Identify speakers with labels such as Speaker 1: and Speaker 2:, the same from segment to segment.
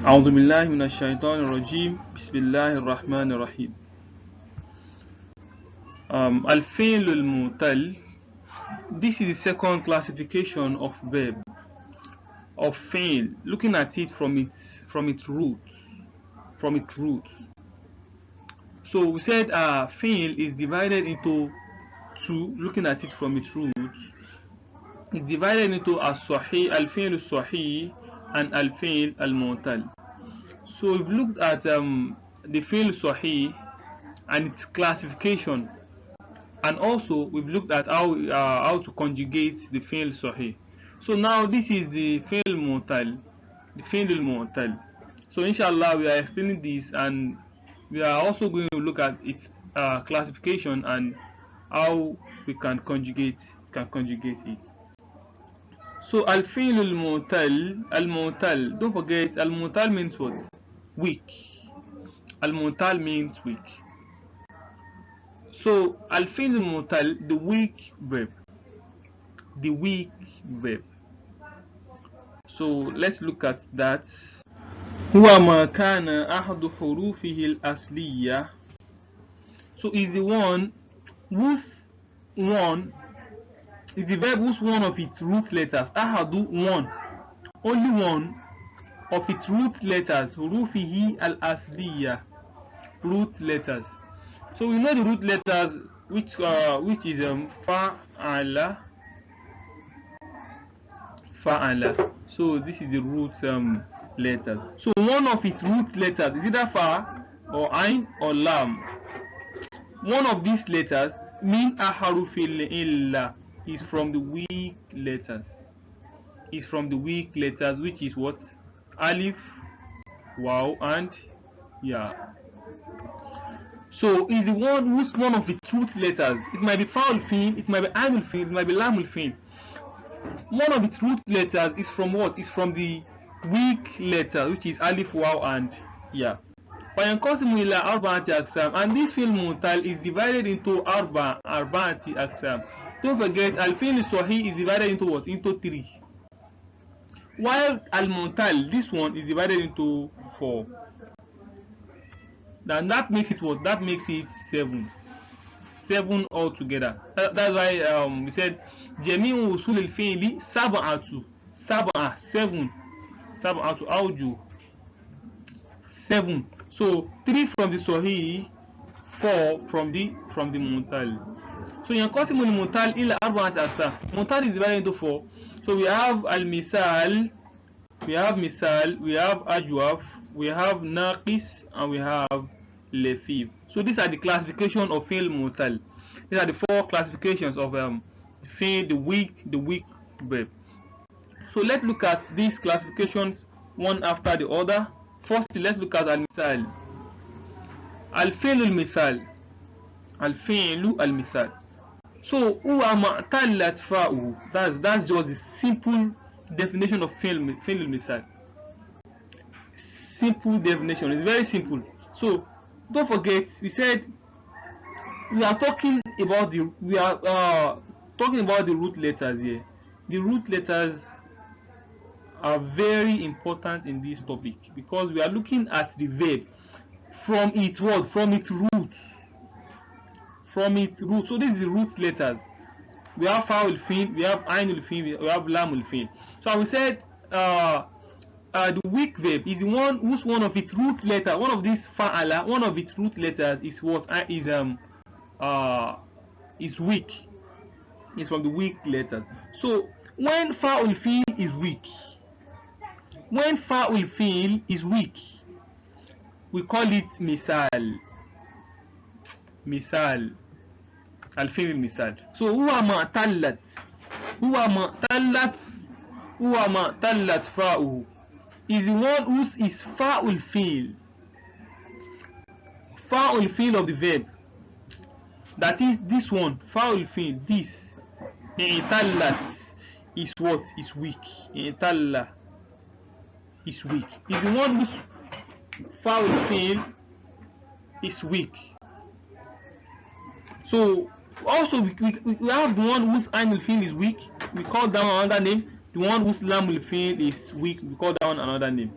Speaker 1: أعوذ بالله من الشيطان الرجيم بسم الله الرحمن الرحيم. الفعل المعتل. This is the second classification of verb of fi'l, looking at it from its root. So we said fi'l is divided into two, looking at it from its root. It's divided into al-fi'l al-sahih and al-fi'l al-mu'tal. So we've looked at the fi'l sahih and its classification, and also we've looked at how to conjugate the fi'l sahih. So now this is the fi'l mu'tal, the fi'l al-mu'tal. So inshallah we are explaining this, and we are also going to look at its classification and how we can conjugate it. So al-fi'l al-mu'tal, don't forget, al-mu'tal means what? Weak. Al-mu'tal means weak. So al-fi'l al-mu'tal, the weak verb. So let's look at that. هو ما كان أحد حروفه الأصلية. So is the one whose one is the verb whose one of its root letters, ahadu, one, only one of its root letters, حروفه الأصلية, root letters. So we know the root letters, which is fa'ala. So this is the root letters. So one of its root letters is either fa or ain or lam. One of these letters, min aharufil illa, is from the weak letters. Which is what? Alif, waw, and ya. So is the one whose one of its root letters, it might be fa'ul fi'l, it might be ainul fi'l, it might be lamul fi'l. One of its root letters is from what? Is from the weak letter, which is alif, waw, and ya. وينقسم إلى أربعة أقسام, and this fi'l mu'tal is divided into أربعة أقسام. Don't forget, al-fi'l sahih is divided into what? Into 3. While al-mu'tal, this one, is divided into 4. Then that makes it what? That makes it 7. 7 altogether. That's why we said جميع وصول الفعل سبعة. 7 أوجه. 7. So 3 from the sahih, 4 from the mu'tal. So ينقسم المعتل إلى أربعة أقسام. Mu'tal is divided into 4. So we have al-misal, we have ajwaf, we have naqis, and we have lafif. So these are the classification of fi'l mu'tal. These are the 4 classifications of fi'l, the weak verb. So let's look at these classifications one after the other. Firstly, let's look at al-misal. Al-fi'l al-misal. Al-fi'l al-misal. So huwa ma'tallat fa'uhu. That's just the simple definition of fi'l al-misal. Simple definition. It's very simple. So don't forget, we said we are talking about the root letters here. The root letters are very important in this topic because we are looking at the verb from its word, from its root. So this is the root letters. We have fa'ul fi'l, we have ainul fi'l, we have lamul fi'l. So we said the weak verb is the one whose one of its root letters, one of these fa'ala, one of its root letters is what? Is weak. It's from the weak letters. So when fa'ul fi'l is weak, we call it misal. Al-fi'l misal. So huwa ma'tallat fa'uhu is the one whose is fa'ul fi'l of the verb. That is this one, fa'ul fi'l, this. I'tallat is what? Is weak. I'talla is weak. Is the one whose fa'ul fi'l is weak. So also we have the one whose ainul fi'l is weak, we call that one another name. The one whose lamul fi'l is weak, we call that one another name.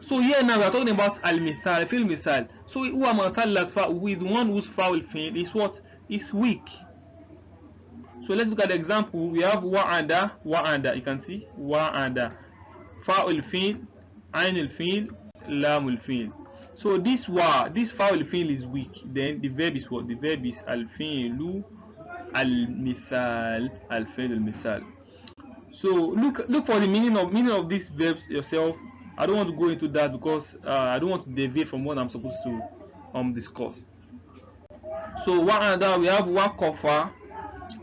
Speaker 1: So here now we are talking about al-mithal, fi'l misal. So huwa ma tallat fa'uhu is the one whose fa'ul fi'l is what? Is weak. So let's look at the example. We have wa'ada, wa'ada. You can see wa'ada. Fa'ul fi'l, ainul fi'l, lamul fi'l. So this fa'ul fi'l is weak. Then the verb is what? The verb is al-fi'lu al-mithal, al-fi'l al-mithal. So look for the meaning of these verbs yourself. I don't want to go into that because I don't want to deviate from what I'm supposed to discuss. So wa'ada, we have waqafa.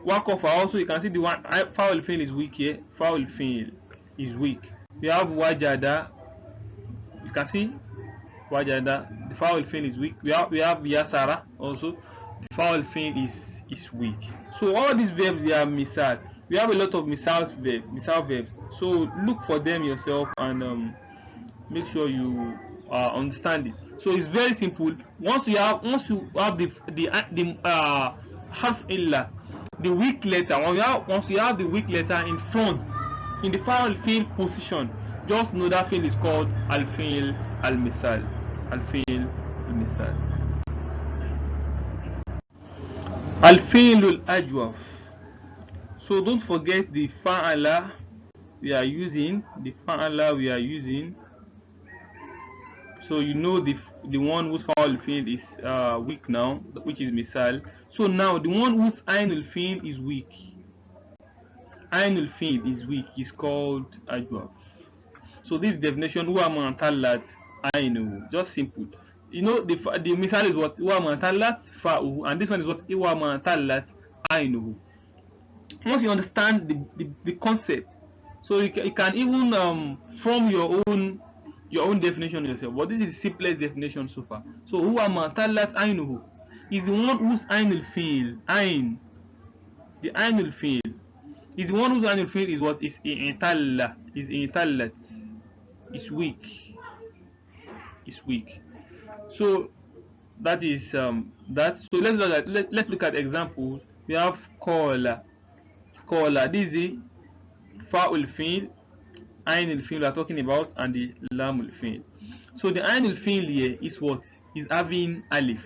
Speaker 1: Waqafa also, you can see the one fa'ul fi'l is weak here. Fa'ul fi'l is weak. We have wajada. You can see wajada. The fa'ul fi'l is weak. We have yasara also. The fa'ul fi'l is weak. So all these verbs they are misal. We have a lot of misal verbs. So look for them yourself and make sure you understand it. So it's very simple. Once you have the harf illa, the weak letter. Once you have the weak letter in front, in the fa'ul fi'l position, just know that fi'l is called al-fi'l al-mithal. Al-fi'l al-mithal. Al-fi'l al-ajwaf. So don't forget the fa'ala we are using. The fa'ala we are using. So you know the one whose fa'ul fi'l is weak now, which is misal. So now the one whose ainul fi'l is weak. Ainul fi'l is weak is called ajwaf. So this definition huwa ma tallat ainu. Just simple. You know the misal is what? Huwa ma tallat fa'uhu, and this one is what? Huwa ma tallat ainuhu. Once you understand the concept, so you can even form your own definition yourself. But this is the simplest definition so far. So huwa ma tallat ainuhu is the one whose ainul fi'l, ain, the ainul fi'l is the one whose ainul fi'l is what? Is i'talla, is i'tallat, is weak, is weak. So that is that. So let's look at examples. We have qala. Qala, this is the fa'ul fi'l, ainul fi'l we are talking about, and the lamul fi'l. So the ainul fi'l here is what? Is having alif,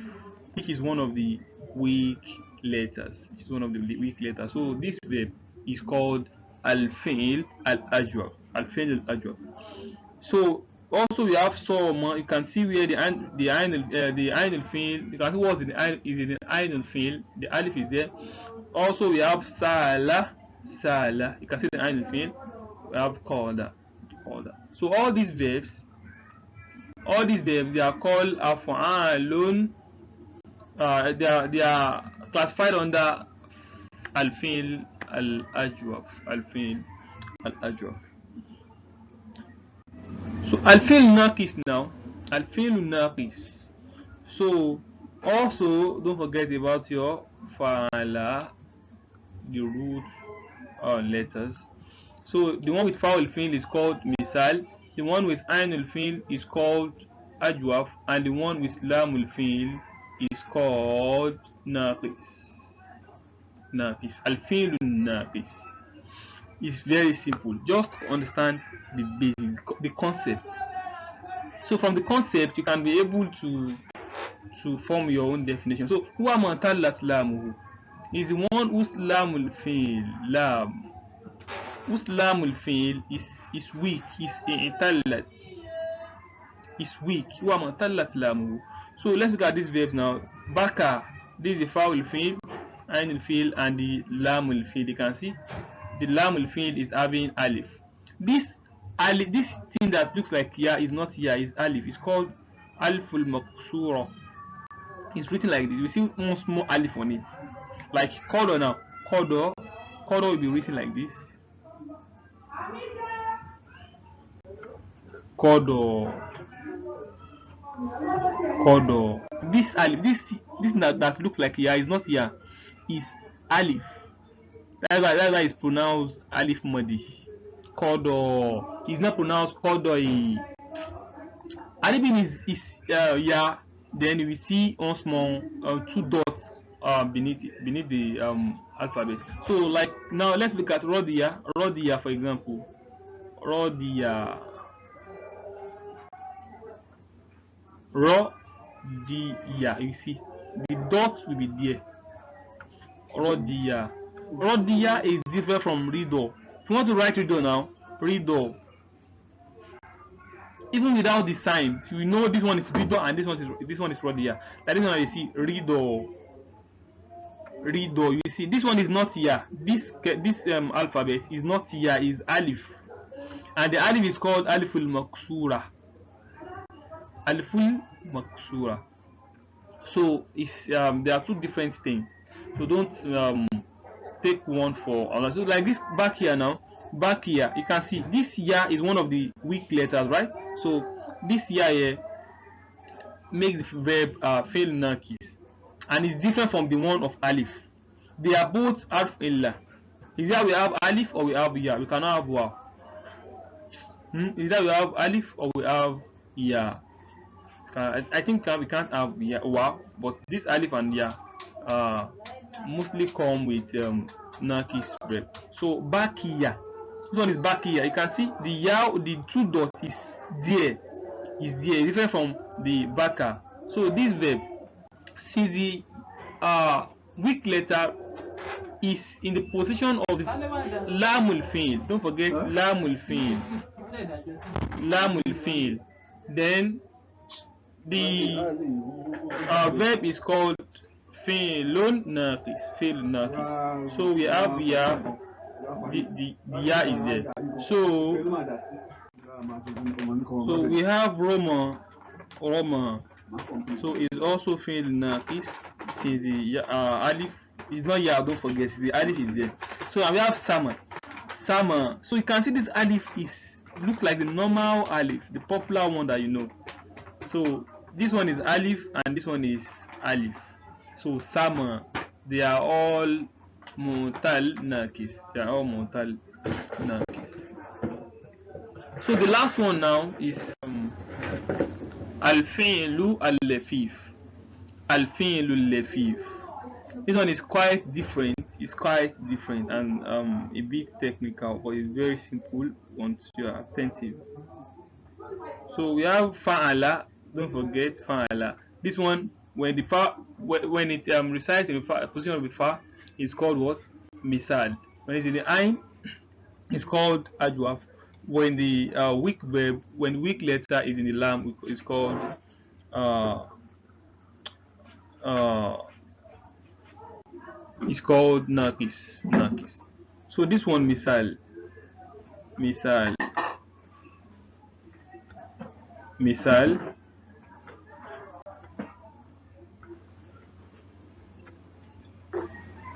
Speaker 1: which is one of the weak letters. It's one of the weak letters. So this verb is called al-fi'l al-ajwaf. Al-fi'l al-ajwaf. So also we have some. You can see where the ainul fi'l. You can see what's in the ainul fi'l. The alif is there. Also we have sala. You can see the ainul fi'l. We have qada. So all these verbs they are called af'alun. They are classified under al-fi'l al-ajwaf. Al-fi'l al-ajwaf. So al-fi'l naqis now. Al-fi'l naqis. So also don't forget about your fa'ala, the root letters. So the one with fa'ul fi'l is called misal, the one with ainul fi'l is called ajwaf, and the one with lamul fi'l is called naqis. Al-fi'l naqis. It's very simple. Just understand the basic, the concept. So from the concept you can be able to form your own definition. So huwa ma tallat lamuhu is the one whose lamul fi'l, lam, whose lamul fi'l is weak, is i'tallat, is weak. Huwa ma tallat lamuhu. So let's look at this verb now. Baka, this is the fa'ul fi'l, ainul fi'l, and the lamul fi'l. You can see the lamul fi'l is having alif. This thing that looks like ya is not ya, is alif. It's called aliful maqsura. It's written like this. You see one small alif on it, like qadar now. Qadar will be written like this. Qadar. This alif, this that looks like ya is not ya, is alif. That's why it's pronounced alif madi. Qadar. It's not pronounced qadar. Alif is ya. Then we see one small two dots beneath the alphabet. So like now let's look at rodiya for example. Rodiya. Rodiya. You see, the dots will be there. Rodiya. Rodiya is different from Rido. If you want to write Rido now, Rido. Even without the signs, you know this one is Rido and this one is Rodiya. That is why you see Rido. Rido. You see, this one is not Ya. This alphabet is not Ya, is Alif, and the Alif is called Aliful Maksura. Aliful Maksura. So it's there are two different things. So don't take one for another. So like this back here now, back here you can see this Ya is one of the weak letters, right? So this Ya here makes the verb fail nakis, and it's different from the one of Alif. They are both Alf illa. Is that we have Alif or we have Ya? We cannot have Wa. Is that we have Alif or we have Ya? I think we can't have Wa, but this Alif and Ya mostly come with nakis verb. So bakia, this one is bakia. You can see the Ya, the two dots is there, different from the baka. So this verb, see the weak letter is in the position of the lamul fi'l. Don't forget lamul fi'l. Lamul fi'l. Then the verb is called fi'lun naqis. Fi'l naqis. So we have Ya. The Ya is there. So we have Roma. So it's also fi'l naqis. Since the Alif is not Ya, don't forget the Alif is there. So we have Sama. So you can see this Alif looks like the normal Alif, the popular one that you know. So this one is Alif and this one is Alif. So Sama, they are all Mutal Nakis. So the last one now is Al-Fi'lu Al-Lafif. Al-Fi'lu Al-Lafif. This one is quite different. And a bit technical, but it's very simple once you are attentive. So we have Fa'ala. Don't forget Fa'ala. This one, when it resides in the position of the Fa, is called what? Misal. When it's in the Ain, it's called Ajwaf. When the weak verb, when weak letter is in the Lam, it's called Nakis. So this one Misal.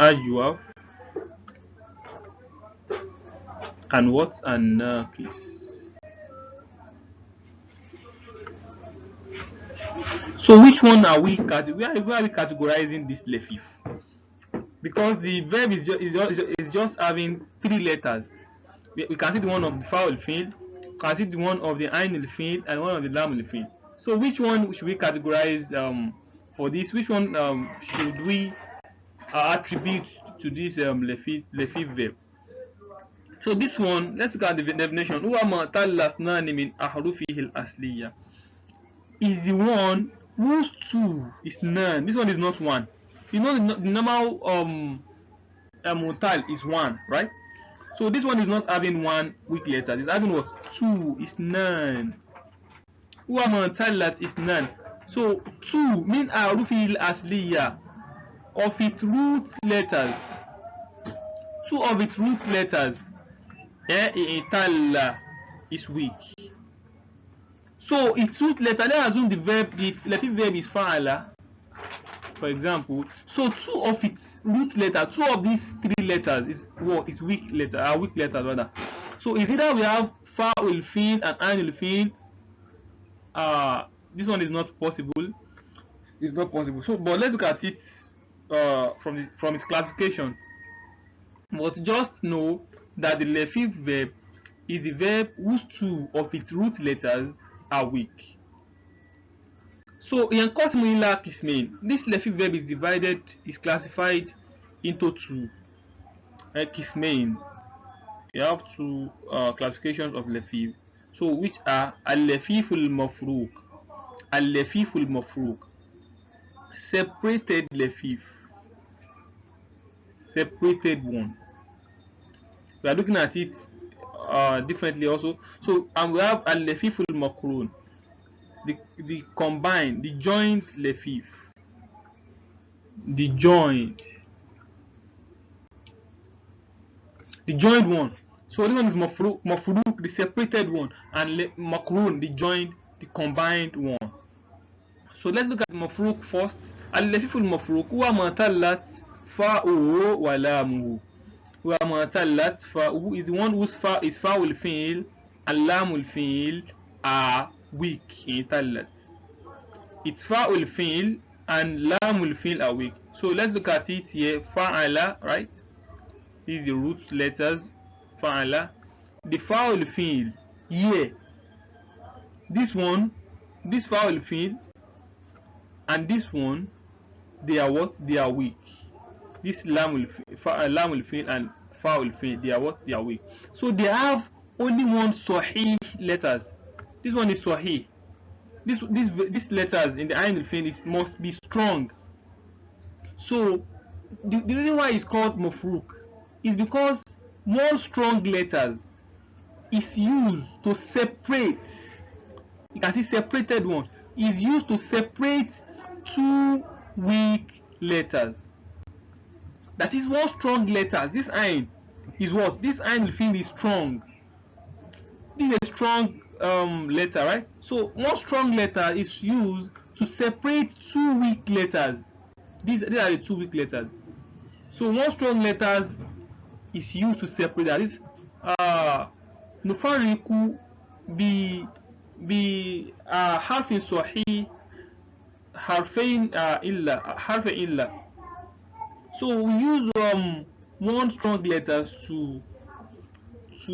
Speaker 1: Ajwaf and what? And Nakis. So which one are we categorizing this lefif? Because the verb is just having three letters. We can see the one of the Fa al-Fi'l, can see the one of the Ain al-Fi'l, and one of the Lam al-Fi'l. So which one should we categorize for this? Which one should we attribute to this lefif verb? So this one, let's look at the definition. Huwa ma tallasnani min ahrufihi al-asliya, is the one whose two is none. This one is not one. You know the normal mutal is one, right? So this one is not having one weak letter. It's having what? Two is none. Huwa ma tallat is none. So two min ahrufihi al-asliya, of its root letters. Two of its root letters. Italla is weak. So its root letter, let's assume the lefif verb is fa'ala, for example. So two of its root letter, two of these three letters is weak letters rather. So is either we have fa al-fi'l and ain al-fi'l. This one is not possible. It's not possible. So but let's look at it from its classification. But just know that the lefif verb is the verb whose two of its root letters are weak. So in Qasmu ila Qismain, this lefif verb is classified into two Qismain. You have two classifications of lefif, so which are al-lefif al-mafruq al-lafif al-mafruq, separated lafif, separated one. We are looking at it differently also. So we have al-lafif al-makrun, the combined, the joint lafif, the joined one. So this one is mafruq, the separated one, and makrun, the joined, the combined one. So let's look at mafruq first. Al-lafif al-mafruq huwa ma tallat fa'uhu wa lamuhu. Huwa ma tallat fa'uhu is the one whose fa is fa'ul fi'l and lamul fi'l are weak in tallat. It's fa'ul fi'l and lamul fi'l are weak. So let's look at it here. Fa'ala, right? These are the root letters. Fa'ala. The fa'ul fi'l here. This one, this fa'ul fi'l and this one, they are what? They are weak. This lamul fi'l and fa'ul fi'l, they are what? They are weak. So they have only one sahih letters. This one is sahih. These letters in the ayn al-fi'l must be strong. So the reason why it's called mafruq is because more strong letters is used to separate. You can see separated one is used to separate two weak letters. That is one strong letter. This ayn is what? This ayn al-fi'l is strong. This is a strong letter, right? So one strong letter is used to separate two weak letters. These are the two weak letters. So one strong letters is used to separate that. Is nufariku bi harfin sahih harfain illa. So we use one strong letters to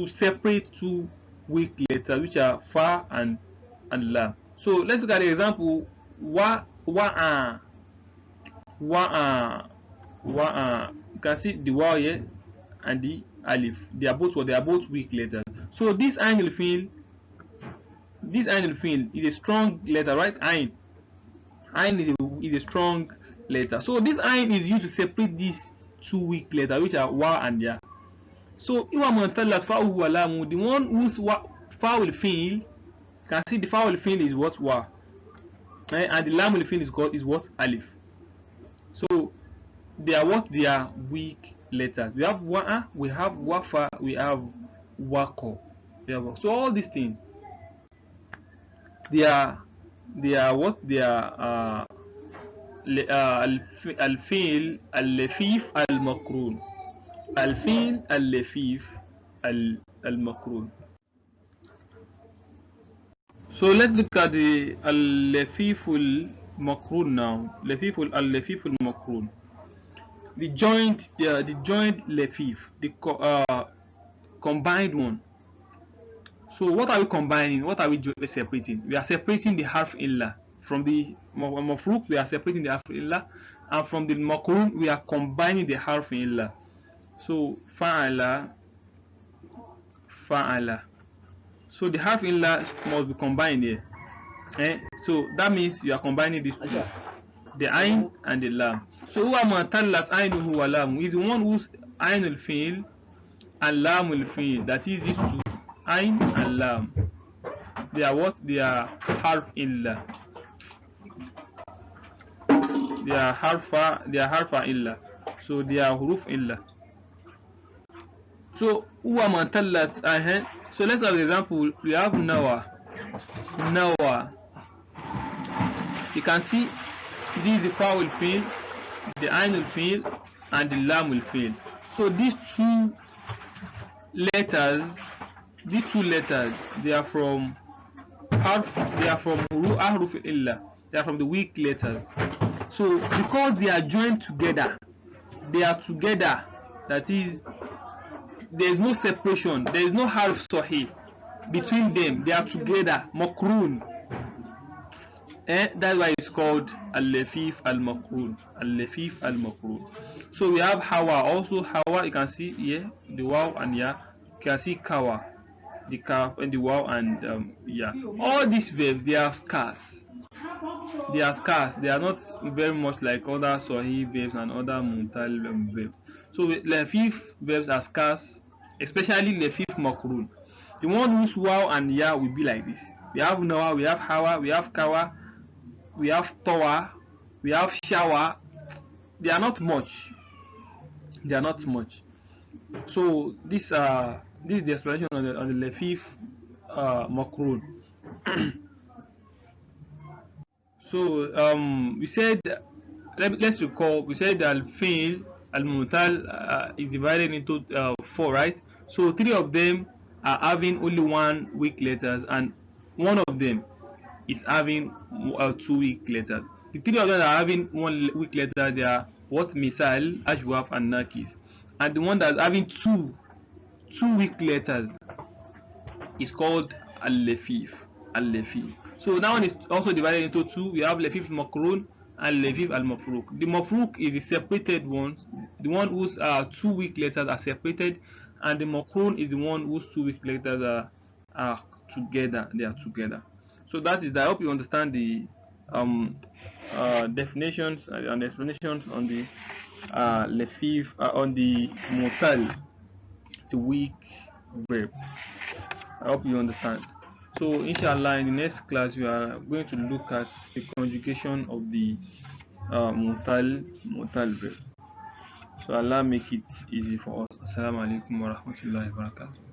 Speaker 1: separate two weak letters, which are fa and la. So let's look at the example. Wa'a. You can see the waw here and the alif. They are both weak letters. So this ayn al-fi'l is a strong letter, right? Ayn is a strong letter. So this ayn is used to separate these two weak letters, which are wa and ya. So iwa mantallat fa'uhu wa lamu, the one whose fa'ul fi'l, can see the fa'ul fi'l is what? Wa, and the lamul fi'l is what? Alif. So they are what? They are weak letters. We have wa'a, we have wafa, we have wako. So all these things, they are what? They are al-fi'l al-lafif al-makrun. Al-fi'l al-lafif al-makrun. So let's look at the al-lafif al-makrun now. Al-lafif al-makrun. The joint lafif, the combined one. So what are we combining? What are we separating? We are separating the harf illa from the mafruq. We are separating the harf illa, and from the makrun we are combining the harf illa. So fa'ala. So the harf illa must be combined here. So that means you are combining these two, the ayn and the lam. So huwa ma tallat aynuhu wa lamu is the one whose ayn al-fi'l and lam al-fi'l, that is these two, ayn and lam, they are what? They are harf illa. They are harfa illa. So they are huruf illa. So huwa ma tallat ayhan. So let's have an example. We have nawa. You can see this is the fa'ul fi'l, the ayn al-fi'l and the lam al-fi'l. So these two letters, they are from ahruf illa. They are from the weak letters. So because they are joined together, that is, there is no separation, there is no harf sahih between them, they are together, makrun. That's why it's called al-lafif al-makrun. So we have hawa. Also hawa, you can see here the waw and ya. You can see kawa, the kaf and the waw and ya. All these verbs, they are scarce. they are scarce. They are not very much like other Sahih verbs and other Muntal verbs. So Lafif verbs are scarce, especially Lafif Makrun. The one whose wow and ya will be like this. We have Nawa, we have Hawa, we have Kawa, we have Tawa, we have Shawa. They are not much. They are not much. So this is the explanation on the Lafif Makrun. So we said, let's recall, we said al-fi'l al-mutal is divided into 4, right? So 3 of them are having only 1 weak letters, and 1 of them is having 2 weak letters. The 3 of them are having 1 weak letter. They are what? Misal, Ajwaf, and Nakis. And the one that's having two weak letters is called al-lafif. Al-lafif. So that one is also divided into 2. We have lafif makrun and lafif al-mafruk. The mafruk is the separated ones, the one whose 2 weak letters are separated, and the makrun is the one whose 2 weak letters are together. They are together. So that is that. I hope you understand the definitions and explanations on the lafif, on the mutal, the weak verb. I hope you understand. So inshallah, in the next class we are going to look at the conjugation of the mutal verb. So Allah make it easy for us. Assalamu alaikum wa rahmatullahi wa barakatuh.